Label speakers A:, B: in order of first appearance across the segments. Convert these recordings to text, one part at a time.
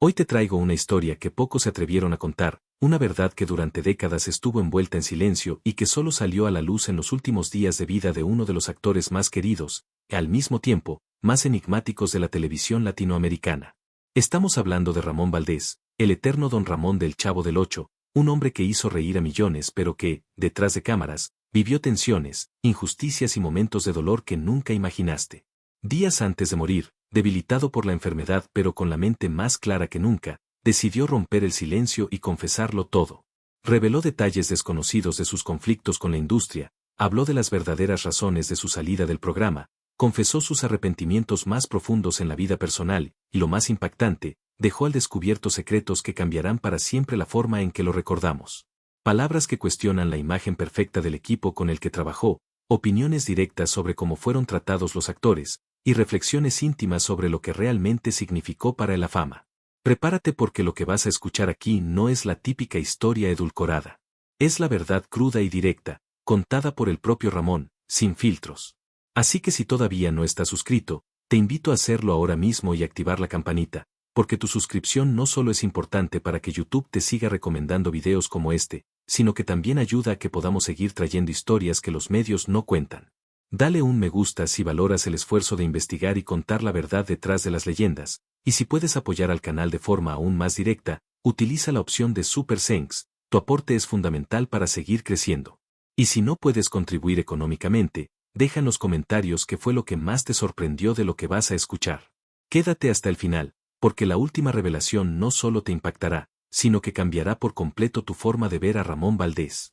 A: Hoy te traigo una historia que pocos se atrevieron a contar, una verdad que durante décadas estuvo envuelta en silencio y que solo salió a la luz en los últimos días de vida de uno de los actores más queridos, y al mismo tiempo, más enigmáticos de la televisión latinoamericana. Estamos hablando de Ramón Valdés, el eterno Don Ramón del Chavo del Ocho, un hombre que hizo reír a millones pero que, detrás de cámaras, vivió tensiones, injusticias y momentos de dolor que nunca imaginaste. Días antes de morir, debilitado por la enfermedad pero con la mente más clara que nunca, decidió romper el silencio y confesarlo todo. Reveló detalles desconocidos de sus conflictos con la industria, habló de las verdaderas razones de su salida del programa, confesó sus arrepentimientos más profundos en la vida personal, y lo más impactante, dejó al descubierto secretos que cambiarán para siempre la forma en que lo recordamos. Palabras que cuestionan la imagen perfecta del equipo con el que trabajó, opiniones directas sobre cómo fueron tratados los actores, y reflexiones íntimas sobre lo que realmente significó para él la fama. Prepárate porque lo que vas a escuchar aquí no es la típica historia edulcorada. Es la verdad cruda y directa, contada por el propio Ramón, sin filtros. Así que si todavía no estás suscrito, te invito a hacerlo ahora mismo y activar la campanita, porque tu suscripción no solo es importante para que YouTube te siga recomendando videos como este, sino que también ayuda a que podamos seguir trayendo historias que los medios no cuentan. Dale un me gusta si valoras el esfuerzo de investigar y contar la verdad detrás de las leyendas, y si puedes apoyar al canal de forma aún más directa, utiliza la opción de Super Thanks, tu aporte es fundamental para seguir creciendo. Y si no puedes contribuir económicamente, deja en los comentarios qué fue lo que más te sorprendió de lo que vas a escuchar. Quédate hasta el final, porque la última revelación no solo te impactará, sino que cambiará por completo tu forma de ver a Ramón Valdés.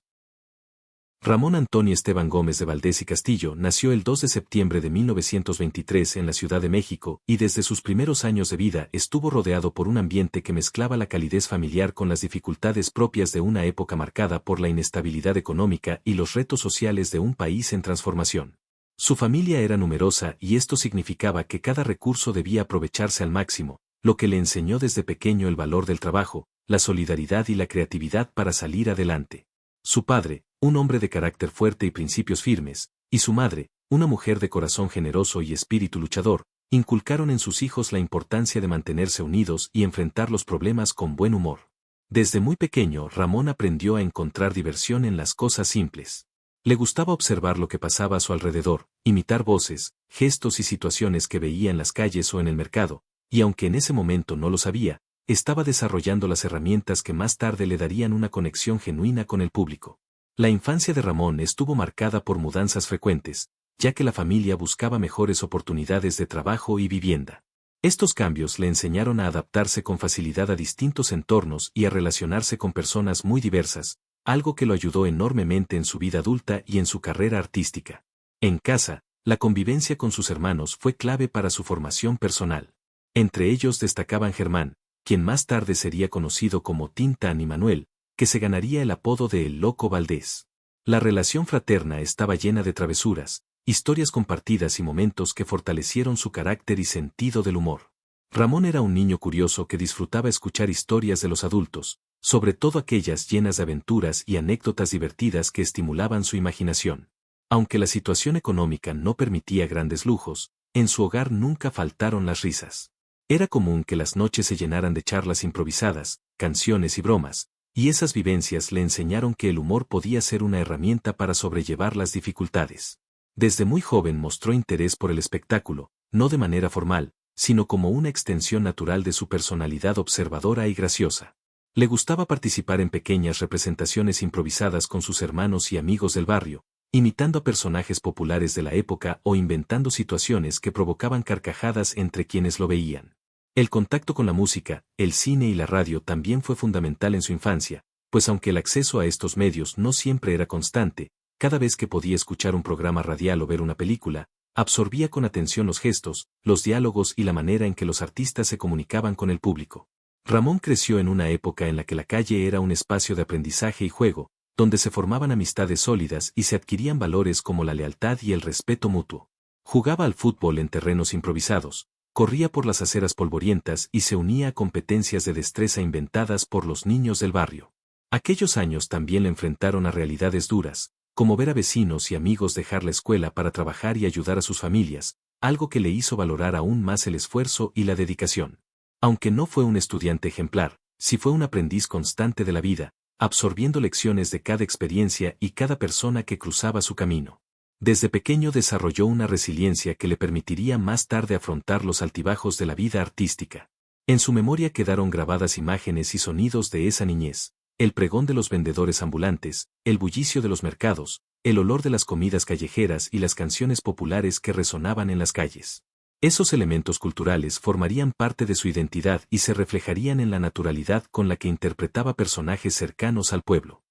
A: Ramón Antonio Esteban Gómez de Valdés y Castillo nació el 2 de septiembre de 1923 en la Ciudad de México y desde sus primeros años de vida estuvo rodeado por un ambiente que mezclaba la calidez familiar con las dificultades propias de una época marcada por la inestabilidad económica y los retos sociales de un país en transformación. Su familia era numerosa y esto significaba que cada recurso debía aprovecharse al máximo, lo que le enseñó desde pequeño el valor del trabajo, la solidaridad y la creatividad para salir adelante. Su padre, un hombre de carácter fuerte y principios firmes, y su madre, una mujer de corazón generoso y espíritu luchador, inculcaron en sus hijos la importancia de mantenerse unidos y enfrentar los problemas con buen humor. Desde muy pequeño, Ramón aprendió a encontrar diversión en las cosas simples. Le gustaba observar lo que pasaba a su alrededor, imitar voces, gestos y situaciones que veía en las calles o en el mercado, y aunque en ese momento no lo sabía, estaba desarrollando las herramientas que más tarde le darían una conexión genuina con el público. La infancia de Ramón estuvo marcada por mudanzas frecuentes, ya que la familia buscaba mejores oportunidades de trabajo y vivienda. Estos cambios le enseñaron a adaptarse con facilidad a distintos entornos y a relacionarse con personas muy diversas, algo que lo ayudó enormemente en su vida adulta y en su carrera artística. En casa, la convivencia con sus hermanos fue clave para su formación personal. Entre ellos destacaban Germán, quien más tarde sería conocido como Tintán, y Manuel, que se ganaría el apodo de El Loco Valdés. La relación fraterna estaba llena de travesuras, historias compartidas y momentos que fortalecieron su carácter y sentido del humor. Ramón era un niño curioso que disfrutaba escuchar historias de los adultos, sobre todo aquellas llenas de aventuras y anécdotas divertidas que estimulaban su imaginación. Aunque la situación económica no permitía grandes lujos, en su hogar nunca faltaron las risas. Era común que las noches se llenaran de charlas improvisadas, canciones y bromas, y esas vivencias le enseñaron que el humor podía ser una herramienta para sobrellevar las dificultades. Desde muy joven mostró interés por el espectáculo, no de manera formal, sino como una extensión natural de su personalidad observadora y graciosa. Le gustaba participar en pequeñas representaciones improvisadas con sus hermanos y amigos del barrio, imitando a personajes populares de la época o inventando situaciones que provocaban carcajadas entre quienes lo veían. El contacto con la música, el cine y la radio también fue fundamental en su infancia, pues aunque el acceso a estos medios no siempre era constante, cada vez que podía escuchar un programa radial o ver una película, absorbía con atención los gestos, los diálogos y la manera en que los artistas se comunicaban con el público. Ramón creció en una época en la que la calle era un espacio de aprendizaje y juego, donde se formaban amistades sólidas y se adquirían valores como la lealtad y el respeto mutuo. Jugaba al fútbol en terrenos improvisados, corría por las aceras polvorientas y se unía a competencias de destreza inventadas por los niños del barrio. Aquellos años también le enfrentaron a realidades duras, como ver a vecinos y amigos dejar la escuela para trabajar y ayudar a sus familias, algo que le hizo valorar aún más el esfuerzo y la dedicación. Aunque no fue un estudiante ejemplar, sí fue un aprendiz constante de la vida, absorbiendo lecciones de cada experiencia y cada persona que cruzaba su camino. Desde pequeño desarrolló una resiliencia que le permitiría más tarde afrontar los altibajos de la vida artística. En su memoria quedaron grabadas imágenes y sonidos de esa niñez: el pregón de los vendedores ambulantes, el bullicio de los mercados, el olor de las comidas callejeras y las canciones populares que resonaban en las calles. Esos elementos culturales formarían parte de su identidad y se reflejarían en la naturalidad con la que interpretaba personajes cercanos al pueblo.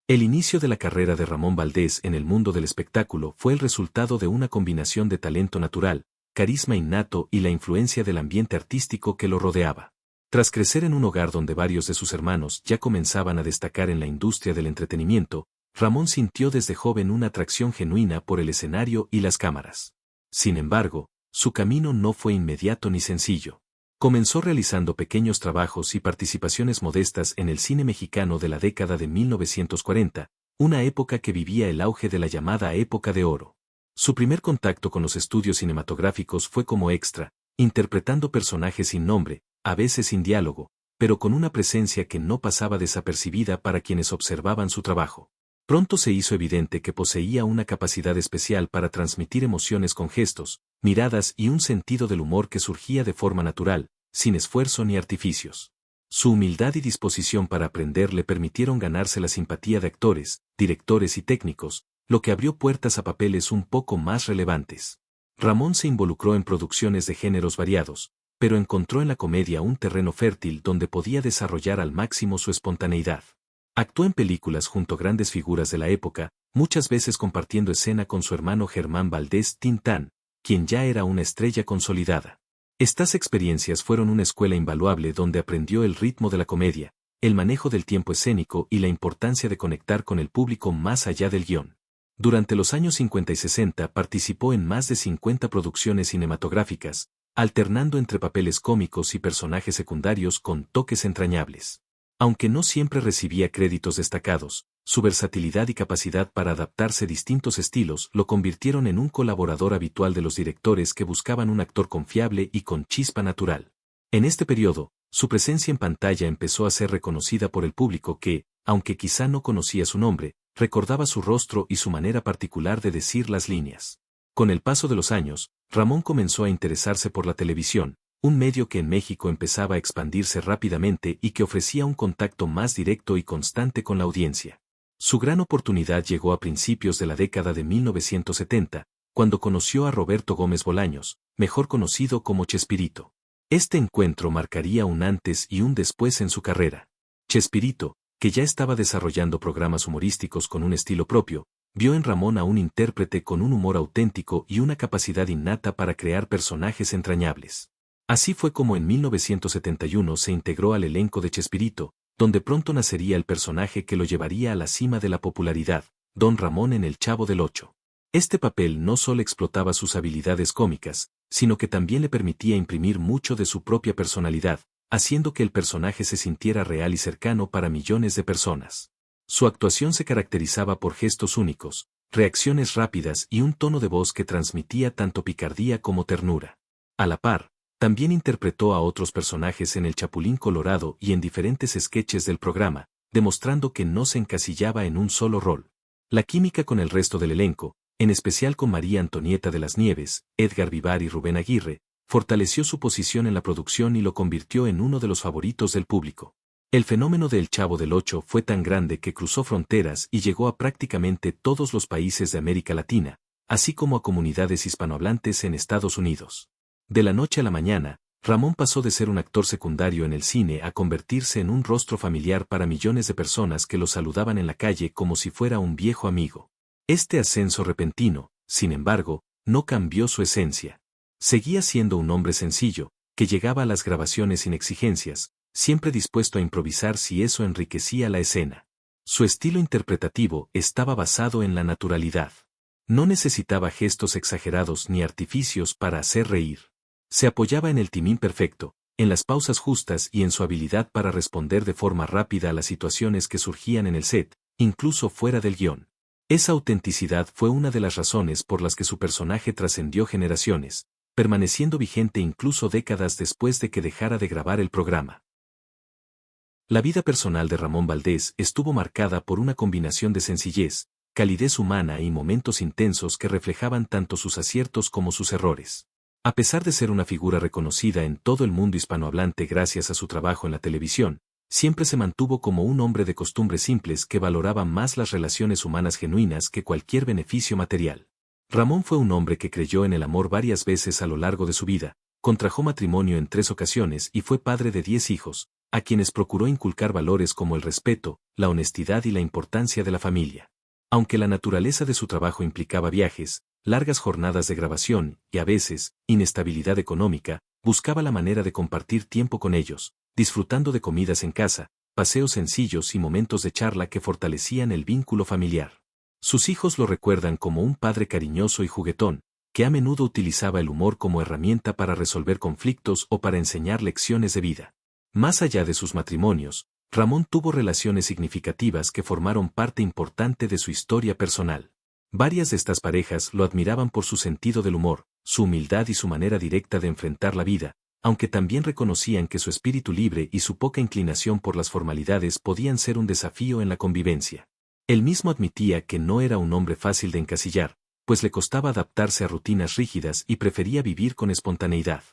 A: El inicio de la carrera de Ramón Valdés en el mundo del espectáculo fue el resultado de una combinación de talento natural, carisma innato y la influencia del ambiente artístico que lo rodeaba. Tras crecer en un hogar donde varios de sus hermanos ya comenzaban a destacar en la industria del entretenimiento, Ramón sintió desde joven una atracción genuina por el escenario y las cámaras. Sin embargo, su camino no fue inmediato ni sencillo. Comenzó realizando pequeños trabajos y participaciones modestas en el cine mexicano de la década de 1940, una época que vivía el auge de la llamada época de oro. Su primer contacto con los estudios cinematográficos fue como extra, interpretando personajes sin nombre, a veces sin diálogo, pero con una presencia que no pasaba desapercibida para quienes observaban su trabajo. Pronto se hizo evidente que poseía una capacidad especial para transmitir emociones con gestos, miradas y un sentido del humor que surgía de forma natural, sin esfuerzo ni artificios. Su humildad y disposición para aprender le permitieron ganarse la simpatía de actores, directores y técnicos, lo que abrió puertas a papeles un poco más relevantes. Ramón se involucró en producciones de géneros variados, pero encontró en la comedia un terreno fértil donde podía desarrollar al máximo su espontaneidad. Actuó en películas junto a grandes figuras de la época, muchas veces compartiendo escena con su hermano Germán Valdés Tintán, quien ya era una estrella consolidada. Estas experiencias fueron una escuela invaluable donde aprendió el ritmo de la comedia, el manejo del tiempo escénico y la importancia de conectar con el público más allá del guión. Durante los años 50 y 60 participó en más de 50 producciones cinematográficas, alternando entre papeles cómicos y personajes secundarios con toques entrañables. Aunque no siempre recibía créditos destacados, su versatilidad y capacidad para adaptarse a distintos estilos lo convirtieron en un colaborador habitual de los directores que buscaban un actor confiable y con chispa natural. En este periodo, su presencia en pantalla empezó a ser reconocida por el público que, aunque quizá no conocía su nombre, recordaba su rostro y su manera particular de decir las líneas. Con el paso de los años, Ramón comenzó a interesarse por la televisión, un medio que en México empezaba a expandirse rápidamente y que ofrecía un contacto más directo y constante con la audiencia. Su gran oportunidad llegó a principios de la década de 1970, cuando conoció a Roberto Gómez Bolaños, mejor conocido como Chespirito. Este encuentro marcaría un antes y un después en su carrera. Chespirito, que ya estaba desarrollando programas humorísticos con un estilo propio, vio en Ramón a un intérprete con un humor auténtico y una capacidad innata para crear personajes entrañables. Así fue como en 1971 se integró al elenco de Chespirito, donde pronto nacería el personaje que lo llevaría a la cima de la popularidad, Don Ramón en El Chavo del Ocho. Este papel no solo explotaba sus habilidades cómicas, sino que también le permitía imprimir mucho de su propia personalidad, haciendo que el personaje se sintiera real y cercano para millones de personas. Su actuación se caracterizaba por gestos únicos, reacciones rápidas y un tono de voz que transmitía tanto picardía como ternura. A la par, también interpretó a otros personajes en El Chapulín Colorado y en diferentes sketches del programa, demostrando que no se encasillaba en un solo rol. La química con el resto del elenco, en especial con María Antonieta de las Nieves, Edgar Vivar y Rubén Aguirre, fortaleció su posición en la producción y lo convirtió en uno de los favoritos del público. El fenómeno de El Chavo del Ocho fue tan grande que cruzó fronteras y llegó a prácticamente todos los países de América Latina, así como a comunidades hispanohablantes en Estados Unidos. De la noche a la mañana, Ramón pasó de ser un actor secundario en el cine a convertirse en un rostro familiar para millones de personas que lo saludaban en la calle como si fuera un viejo amigo. Este ascenso repentino, sin embargo, no cambió su esencia. Seguía siendo un hombre sencillo, que llegaba a las grabaciones sin exigencias, siempre dispuesto a improvisar si eso enriquecía la escena. Su estilo interpretativo estaba basado en la naturalidad. No necesitaba gestos exagerados ni artificios para hacer reír. Se apoyaba en el timing perfecto, en las pausas justas y en su habilidad para responder de forma rápida a las situaciones que surgían en el set, incluso fuera del guión. Esa autenticidad fue una de las razones por las que su personaje trascendió generaciones, permaneciendo vigente incluso décadas después de que dejara de grabar el programa. La vida personal de Ramón Valdés estuvo marcada por una combinación de sencillez, calidez humana y momentos intensos que reflejaban tanto sus aciertos como sus errores. A pesar de ser una figura reconocida en todo el mundo hispanohablante gracias a su trabajo en la televisión, siempre se mantuvo como un hombre de costumbres simples que valoraba más las relaciones humanas genuinas que cualquier beneficio material. Ramón fue un hombre que creyó en el amor varias veces a lo largo de su vida, contrajo matrimonio en 3 ocasiones y fue padre de 10 hijos, a quienes procuró inculcar valores como el respeto, la honestidad y la importancia de la familia. Aunque la naturaleza de su trabajo implicaba viajes, largas jornadas de grabación y a veces, inestabilidad económica, buscaba la manera de compartir tiempo con ellos, disfrutando de comidas en casa, paseos sencillos y momentos de charla que fortalecían el vínculo familiar. Sus hijos lo recuerdan como un padre cariñoso y juguetón, que a menudo utilizaba el humor como herramienta para resolver conflictos o para enseñar lecciones de vida. Más allá de sus matrimonios, Ramón tuvo relaciones significativas que formaron parte importante de su historia personal. Varias de estas parejas lo admiraban por su sentido del humor, su humildad y su manera directa de enfrentar la vida, aunque también reconocían que su espíritu libre y su poca inclinación por las formalidades podían ser un desafío en la convivencia. Él mismo admitía que no era un hombre fácil de encasillar, pues le costaba adaptarse a rutinas rígidas y prefería vivir con espontaneidad.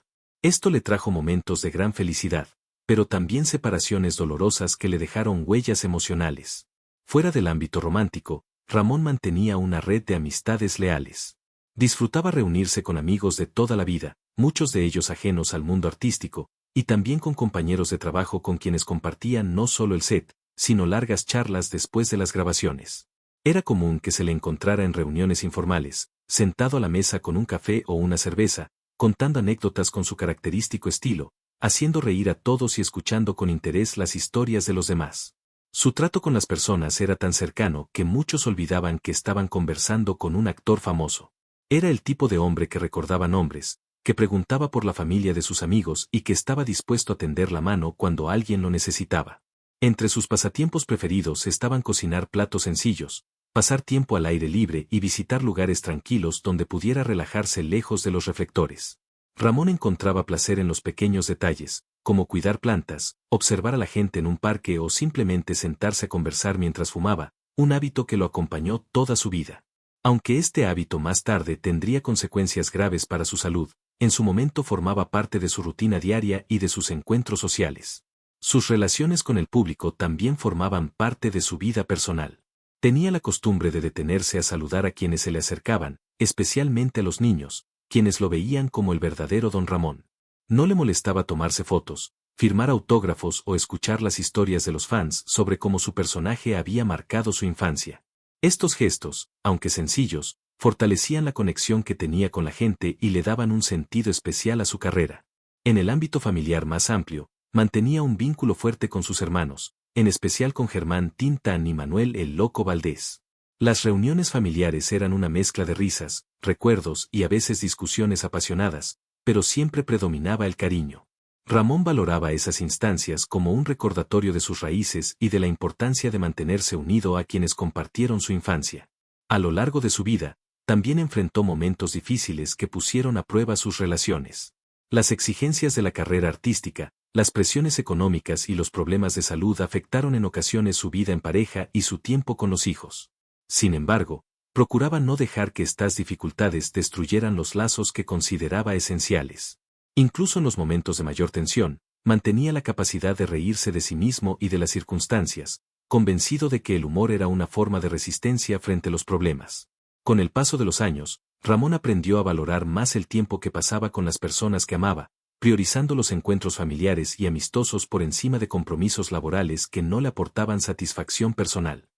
A: Esto le trajo momentos de gran felicidad, pero también separaciones dolorosas que le dejaron huellas emocionales. Fuera del ámbito romántico, Ramón mantenía una red de amistades leales. Disfrutaba reunirse con amigos de toda la vida, muchos de ellos ajenos al mundo artístico, y también con compañeros de trabajo con quienes compartían no solo el set, sino largas charlas después de las grabaciones. Era común que se le encontrara en reuniones informales, sentado a la mesa con un café o una cerveza, contando anécdotas con su característico estilo, haciendo reír a todos y escuchando con interés las historias de los demás. Su trato con las personas era tan cercano que muchos olvidaban que estaban conversando con un actor famoso. Era el tipo de hombre que recordaba nombres, que preguntaba por la familia de sus amigos y que estaba dispuesto a tender la mano cuando alguien lo necesitaba. Entre sus pasatiempos preferidos estaban cocinar platos sencillos, pasar tiempo al aire libre y visitar lugares tranquilos donde pudiera relajarse lejos de los reflectores. Ramón encontraba placer en los pequeños detalles, como cuidar plantas, observar a la gente en un parque o simplemente sentarse a conversar mientras fumaba, un hábito que lo acompañó toda su vida. Aunque este hábito más tarde tendría consecuencias graves para su salud, en su momento formaba parte de su rutina diaria y de sus encuentros sociales. Sus relaciones con el público también formaban parte de su vida personal. Tenía la costumbre de detenerse a saludar a quienes se le acercaban, especialmente a los niños, quienes lo veían como el verdadero Don Ramón. No le molestaba tomarse fotos, firmar autógrafos o escuchar las historias de los fans sobre cómo su personaje había marcado su infancia. Estos gestos, aunque sencillos, fortalecían la conexión que tenía con la gente y le daban un sentido especial a su carrera. En el ámbito familiar más amplio, mantenía un vínculo fuerte con sus hermanos, en especial con Germán Tintán y Manuel el Loco Valdés. Las reuniones familiares eran una mezcla de risas, recuerdos y a veces discusiones apasionadas, pero siempre predominaba el cariño. Ramón valoraba esas instancias como un recordatorio de sus raíces y de la importancia de mantenerse unido a quienes compartieron su infancia. A lo largo de su vida, también enfrentó momentos difíciles que pusieron a prueba sus relaciones. Las exigencias de la carrera artística, las presiones económicas y los problemas de salud afectaron en ocasiones su vida en pareja y su tiempo con los hijos. Sin embargo, procuraba no dejar que estas dificultades destruyeran los lazos que consideraba esenciales. Incluso en los momentos de mayor tensión, mantenía la capacidad de reírse de sí mismo y de las circunstancias, convencido de que el humor era una forma de resistencia frente a los problemas. Con el paso de los años, Ramón aprendió a valorar más el tiempo que pasaba con las personas que amaba, priorizando los encuentros familiares y amistosos por encima de compromisos laborales que no le aportaban satisfacción personal.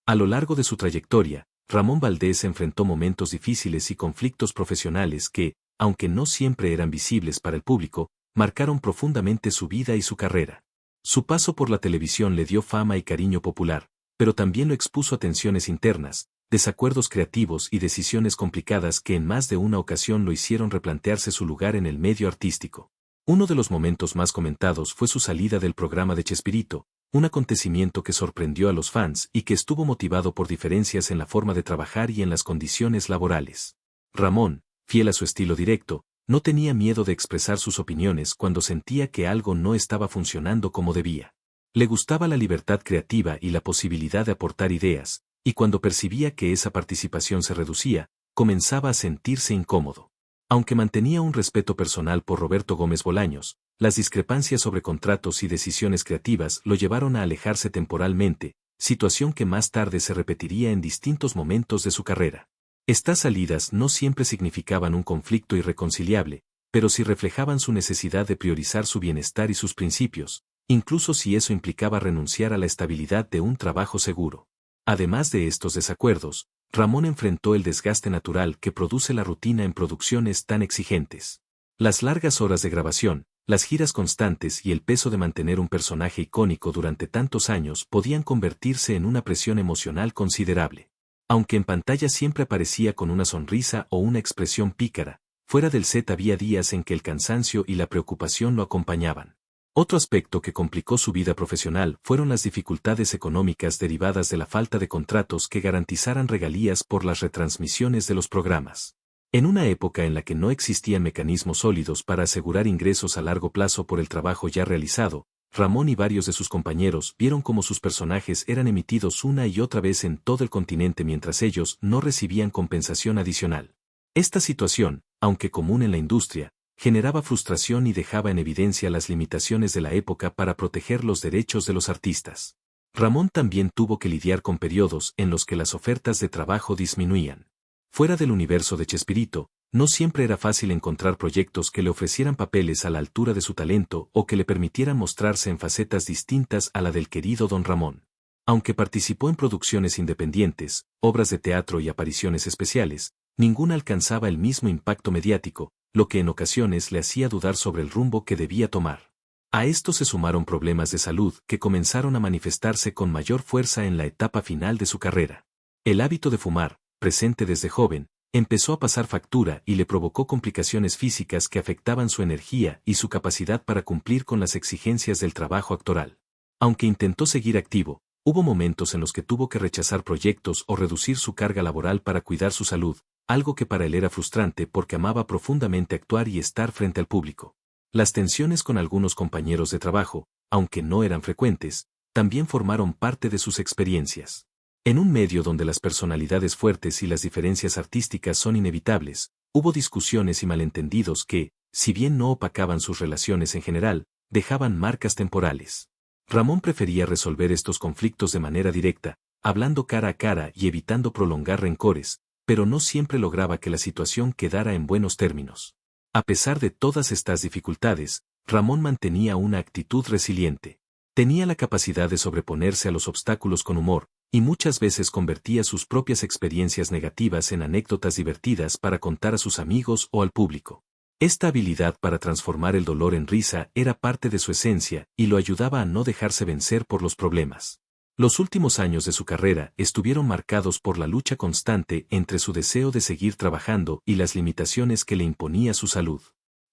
A: A lo largo de su trayectoria, Ramón Valdés enfrentó momentos difíciles y conflictos profesionales que, aunque no siempre eran visibles para el público, marcaron profundamente su vida y su carrera. Su paso por la televisión le dio fama y cariño popular, pero también lo expuso a tensiones internas, desacuerdos creativos y decisiones complicadas que en más de una ocasión lo hicieron replantearse su lugar en el medio artístico. Uno de los momentos más comentados fue su salida del programa de Chespirito, un acontecimiento que sorprendió a los fans y que estuvo motivado por diferencias en la forma de trabajar y en las condiciones laborales. Ramón, fiel a su estilo directo, No tenía miedo de expresar sus opiniones cuando sentía que algo no estaba funcionando como debía. Le gustaba la libertad creativa y la posibilidad de aportar ideas, y cuando percibía que esa participación se reducía, comenzaba a sentirse incómodo. Aunque mantenía un respeto personal por Roberto Gómez Bolaños, las discrepancias sobre contratos y decisiones creativas lo llevaron a alejarse temporalmente, situación que más tarde se repetiría en distintos momentos de su carrera. Estas salidas no siempre significaban un conflicto irreconciliable, pero sí reflejaban su necesidad de priorizar su bienestar y sus principios, incluso si eso implicaba renunciar a la estabilidad de un trabajo seguro. Además de estos desacuerdos, Ramón enfrentó el desgaste natural que produce la rutina en producciones tan exigentes. Las largas horas de grabación, las giras constantes y el peso de mantener un personaje icónico durante tantos años podían convertirse en una presión emocional considerable. Aunque en pantalla siempre aparecía con una sonrisa o una expresión pícara, fuera del set había días en que el cansancio y la preocupación lo acompañaban. Otro aspecto que complicó su vida profesional fueron las dificultades económicas derivadas de la falta de contratos que garantizaran regalías por las retransmisiones de los programas. En una época en la que no existían mecanismos sólidos para asegurar ingresos a largo plazo por el trabajo ya realizado, Ramón y varios de sus compañeros vieron cómo sus personajes eran emitidos una y otra vez en todo el continente mientras ellos no recibían compensación adicional. Esta situación, aunque común en la industria, generaba frustración y dejaba en evidencia las limitaciones de la época para proteger los derechos de los artistas. Ramón también tuvo que lidiar con periodos en los que las ofertas de trabajo disminuían. Fuera del universo de Chespirito, no siempre era fácil encontrar proyectos que le ofrecieran papeles a la altura de su talento o que le permitieran mostrarse en facetas distintas a la del querido Don Ramón. Aunque participó en producciones independientes, obras de teatro y apariciones especiales, ninguna alcanzaba el mismo impacto mediático, lo que en ocasiones le hacía dudar sobre el rumbo que debía tomar. A esto se sumaron problemas de salud que comenzaron a manifestarse con mayor fuerza en la etapa final de su carrera. El hábito de fumar, presente desde joven, empezó a pasar factura y le provocó complicaciones físicas que afectaban su energía y su capacidad para cumplir con las exigencias del trabajo actoral. Aunque intentó seguir activo, hubo momentos en los que tuvo que rechazar proyectos o reducir su carga laboral para cuidar su salud, algo que para él era frustrante porque amaba profundamente actuar y estar frente al público. Las tensiones con algunos compañeros de trabajo, aunque no eran frecuentes, también formaron parte de sus experiencias. En un medio donde las personalidades fuertes y las diferencias artísticas son inevitables, hubo discusiones y malentendidos que, si bien no opacaban sus relaciones en general, dejaban marcas temporales. Ramón prefería resolver estos conflictos de manera directa, hablando cara a cara y evitando prolongar rencores, pero no siempre lograba que la situación quedara en buenos términos. A pesar de todas estas dificultades, Ramón mantenía una actitud resiliente. Tenía la capacidad de sobreponerse a los obstáculos con humor, y muchas veces convertía sus propias experiencias negativas en anécdotas divertidas para contar a sus amigos o al público. Esta habilidad para transformar el dolor en risa era parte de su esencia y lo ayudaba a no dejarse vencer por los problemas. Los últimos años de su carrera estuvieron marcados por la lucha constante entre su deseo de seguir trabajando y las limitaciones que le imponía su salud.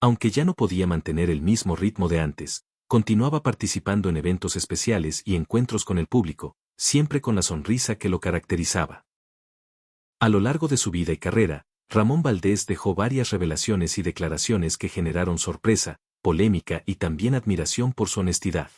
A: Aunque ya no podía mantener el mismo ritmo de antes, continuaba participando en eventos especiales y encuentros con el público, siempre con la sonrisa que lo caracterizaba. A lo largo de su vida y carrera, Ramón Valdés dejó varias revelaciones y declaraciones que generaron sorpresa, polémica y también admiración por su honestidad.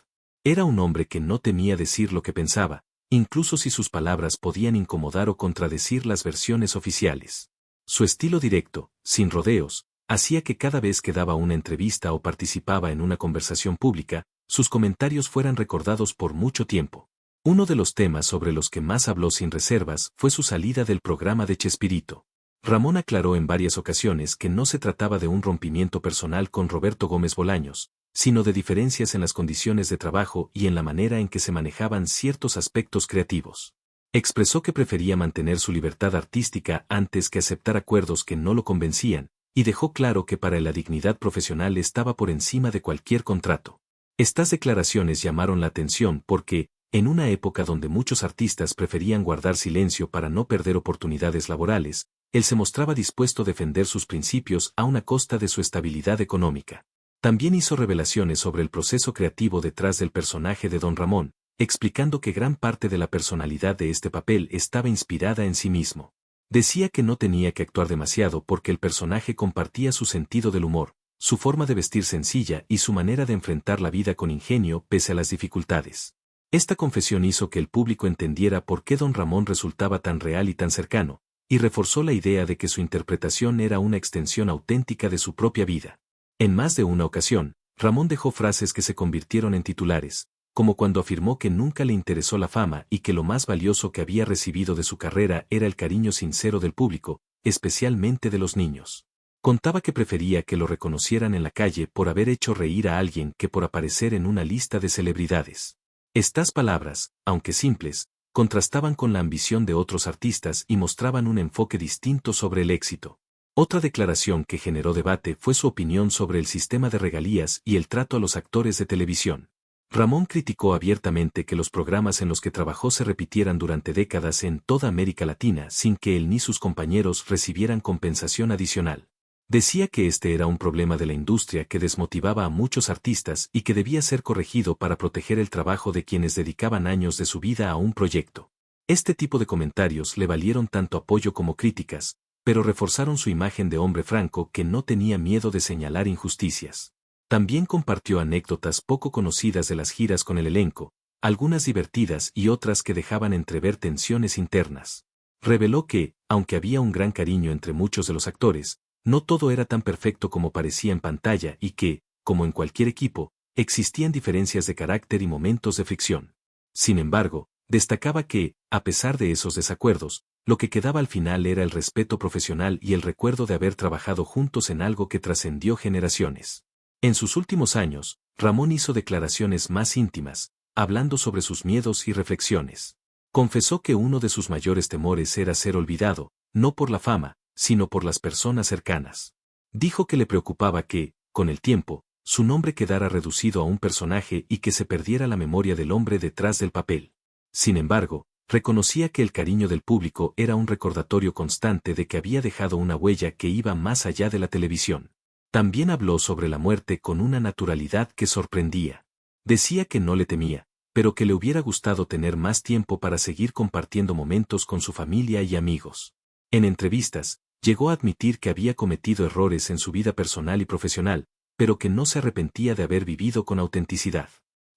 A: Era un hombre que no temía decir lo que pensaba, incluso si sus palabras podían incomodar o contradecir las versiones oficiales. Su estilo directo, sin rodeos, hacía que cada vez que daba una entrevista o participaba en una conversación pública, sus comentarios fueran recordados por mucho tiempo. Uno de los temas sobre los que más habló sin reservas fue su salida del programa de Chespirito. Ramón aclaró en varias ocasiones que no se trataba de un rompimiento personal con Roberto Gómez Bolaños, sino de diferencias en las condiciones de trabajo y en la manera en que se manejaban ciertos aspectos creativos. Expresó que prefería mantener su libertad artística antes que aceptar acuerdos que no lo convencían, y dejó claro que para él la dignidad profesional estaba por encima de cualquier contrato. Estas declaraciones llamaron la atención porque, en una época donde muchos artistas preferían guardar silencio para no perder oportunidades laborales, él se mostraba dispuesto a defender sus principios a una costa de su estabilidad económica. También hizo revelaciones sobre el proceso creativo detrás del personaje de Don Ramón, explicando que gran parte de la personalidad de este papel estaba inspirada en sí mismo. Decía que no tenía que actuar demasiado porque el personaje compartía su sentido del humor, su forma de vestir sencilla y su manera de enfrentar la vida con ingenio pese a las dificultades. Esta confesión hizo que el público entendiera por qué don Ramón resultaba tan real y tan cercano, y reforzó la idea de que su interpretación era una extensión auténtica de su propia vida. En más de una ocasión, Ramón dejó frases que se convirtieron en titulares, como cuando afirmó que nunca le interesó la fama y que lo más valioso que había recibido de su carrera era el cariño sincero del público, especialmente de los niños. Contaba que prefería que lo reconocieran en la calle por haber hecho reír a alguien que por aparecer en una lista de celebridades. Estas palabras, aunque simples, contrastaban con la ambición de otros artistas y mostraban un enfoque distinto sobre el éxito. Otra declaración que generó debate fue su opinión sobre el sistema de regalías y el trato a los actores de televisión. Ramón criticó abiertamente que los programas en los que trabajó se repitieran durante décadas en toda América Latina sin que él ni sus compañeros recibieran compensación adicional. Decía que este era un problema de la industria que desmotivaba a muchos artistas y que debía ser corregido para proteger el trabajo de quienes dedicaban años de su vida a un proyecto. Este tipo de comentarios le valieron tanto apoyo como críticas, pero reforzaron su imagen de hombre franco que no tenía miedo de señalar injusticias. También compartió anécdotas poco conocidas de las giras con el elenco, algunas divertidas y otras que dejaban entrever tensiones internas. Reveló que, aunque había un gran cariño entre muchos de los actores, no todo era tan perfecto como parecía en pantalla y que, como en cualquier equipo, existían diferencias de carácter y momentos de fricción. Sin embargo, destacaba que, a pesar de esos desacuerdos, lo que quedaba al final era el respeto profesional y el recuerdo de haber trabajado juntos en algo que trascendió generaciones. En sus últimos años, Ramón hizo declaraciones más íntimas, hablando sobre sus miedos y reflexiones. Confesó que uno de sus mayores temores era ser olvidado, no por la fama, sino por las personas cercanas. Dijo que le preocupaba que, con el tiempo, su nombre quedara reducido a un personaje y que se perdiera la memoria del hombre detrás del papel. Sin embargo, reconocía que el cariño del público era un recordatorio constante de que había dejado una huella que iba más allá de la televisión. También habló sobre la muerte con una naturalidad que sorprendía. Decía que no le temía, pero que le hubiera gustado tener más tiempo para seguir compartiendo momentos con su familia y amigos. En entrevistas, llegó a admitir que había cometido errores en su vida personal y profesional, pero que no se arrepentía de haber vivido con autenticidad.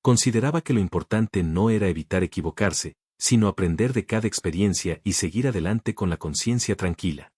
A: Consideraba que lo importante no era evitar equivocarse, sino aprender de cada experiencia y seguir adelante con la conciencia tranquila.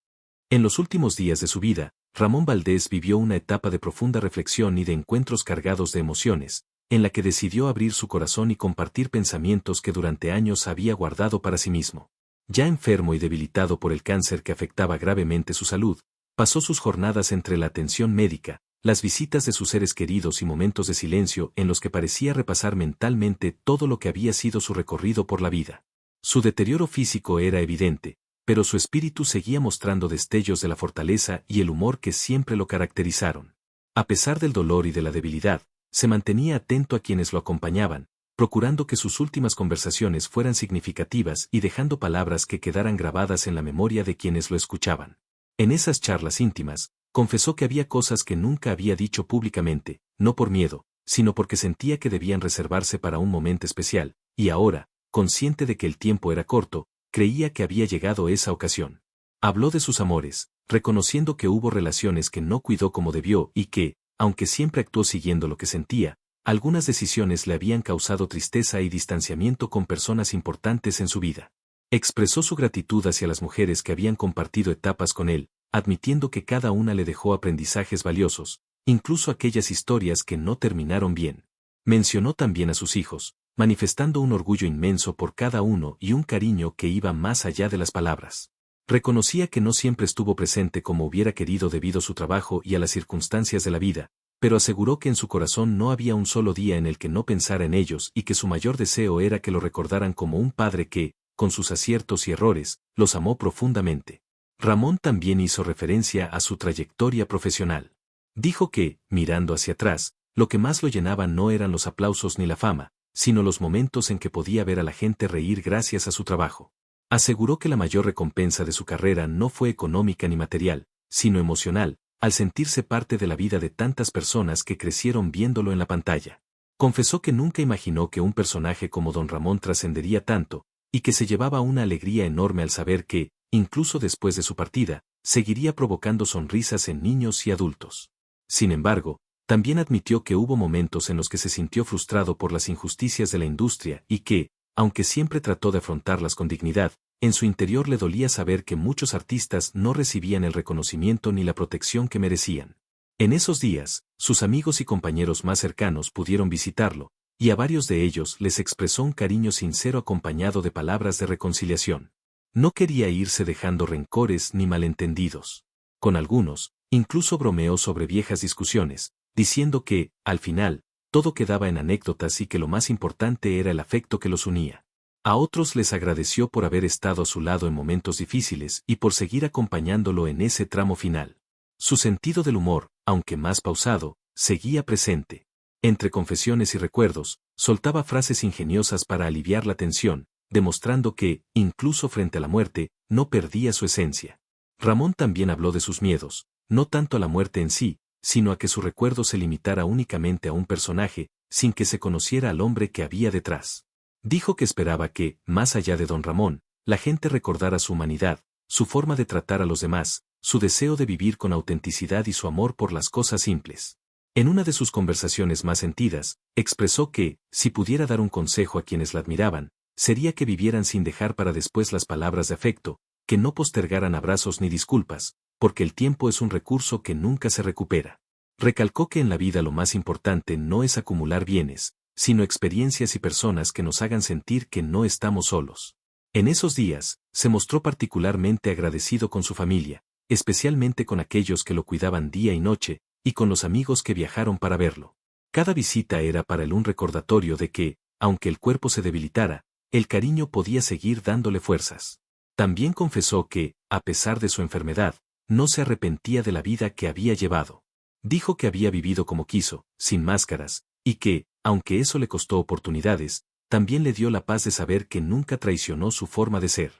A: En los últimos días de su vida, Ramón Valdés vivió una etapa de profunda reflexión y de encuentros cargados de emociones, en la que decidió abrir su corazón y compartir pensamientos que durante años había guardado para sí mismo. Ya enfermo y debilitado por el cáncer que afectaba gravemente su salud, pasó sus jornadas entre la atención médica, las visitas de sus seres queridos y momentos de silencio en los que parecía repasar mentalmente todo lo que había sido su recorrido por la vida. Su deterioro físico era evidente, pero su espíritu seguía mostrando destellos de la fortaleza y el humor que siempre lo caracterizaron. A pesar del dolor y de la debilidad, se mantenía atento a quienes lo acompañaban, procurando que sus últimas conversaciones fueran significativas y dejando palabras que quedaran grabadas en la memoria de quienes lo escuchaban. En esas charlas íntimas, confesó que había cosas que nunca había dicho públicamente, no por miedo, sino porque sentía que debían reservarse para un momento especial, y ahora, consciente de que el tiempo era corto, creía que había llegado esa ocasión. Habló de sus amores, reconociendo que hubo relaciones que no cuidó como debió y que, aunque siempre actuó siguiendo lo que sentía, algunas decisiones le habían causado tristeza y distanciamiento con personas importantes en su vida. Expresó su gratitud hacia las mujeres que habían compartido etapas con él, admitiendo que cada una le dejó aprendizajes valiosos, incluso aquellas historias que no terminaron bien. Mencionó también a sus hijos, manifestando un orgullo inmenso por cada uno y un cariño que iba más allá de las palabras. Reconocía que no siempre estuvo presente como hubiera querido debido a su trabajo y a las circunstancias de la vida, pero aseguró que en su corazón no había un solo día en el que no pensara en ellos y que su mayor deseo era que lo recordaran como un padre que, con sus aciertos y errores, los amó profundamente. Ramón también hizo referencia a su trayectoria profesional. Dijo que, mirando hacia atrás, lo que más lo llenaba no eran los aplausos ni la fama, sino los momentos en que podía ver a la gente reír gracias a su trabajo. Aseguró que la mayor recompensa de su carrera no fue económica ni material, sino emocional, al sentirse parte de la vida de tantas personas que crecieron viéndolo en la pantalla. Confesó que nunca imaginó que un personaje como don Ramón trascendería tanto, y que se llevaba una alegría enorme al saber que, incluso después de su partida, seguiría provocando sonrisas en niños y adultos. Sin embargo, también admitió que hubo momentos en los que se sintió frustrado por las injusticias de la industria y que, aunque siempre trató de afrontarlas con dignidad, en su interior le dolía saber que muchos artistas no recibían el reconocimiento ni la protección que merecían. En esos días, sus amigos y compañeros más cercanos pudieron visitarlo, y a varios de ellos les expresó un cariño sincero acompañado de palabras de reconciliación. No quería irse dejando rencores ni malentendidos. Con algunos, incluso bromeó sobre viejas discusiones, diciendo que, al final, todo quedaba en anécdotas y que lo más importante era el afecto que los unía. A otros les agradeció por haber estado a su lado en momentos difíciles y por seguir acompañándolo en ese tramo final. Su sentido del humor, aunque más pausado, seguía presente. Entre confesiones y recuerdos, soltaba frases ingeniosas para aliviar la tensión, demostrando que, incluso frente a la muerte, no perdía su esencia. Ramón también habló de sus miedos, no tanto a la muerte en sí, sino a que su recuerdo se limitara únicamente a un personaje, sin que se conociera al hombre que había detrás. Dijo que esperaba que, más allá de don Ramón, la gente recordara su humanidad, su forma de tratar a los demás, su deseo de vivir con autenticidad y su amor por las cosas simples. En una de sus conversaciones más sentidas, expresó que, si pudiera dar un consejo a quienes la admiraban, sería que vivieran sin dejar para después las palabras de afecto, que no postergaran abrazos ni disculpas, porque el tiempo es un recurso que nunca se recupera. Recalcó que en la vida lo más importante no es acumular bienes, sino experiencias y personas que nos hagan sentir que no estamos solos. En esos días, se mostró particularmente agradecido con su familia, especialmente con aquellos que lo cuidaban día y noche, y con los amigos que viajaron para verlo. Cada visita era para él un recordatorio de que, aunque el cuerpo se debilitara, el cariño podía seguir dándole fuerzas. También confesó que, a pesar de su enfermedad, no se arrepentía de la vida que había llevado. Dijo que había vivido como quiso, sin máscaras, y que, aunque eso le costó oportunidades, también le dio la paz de saber que nunca traicionó su forma de ser.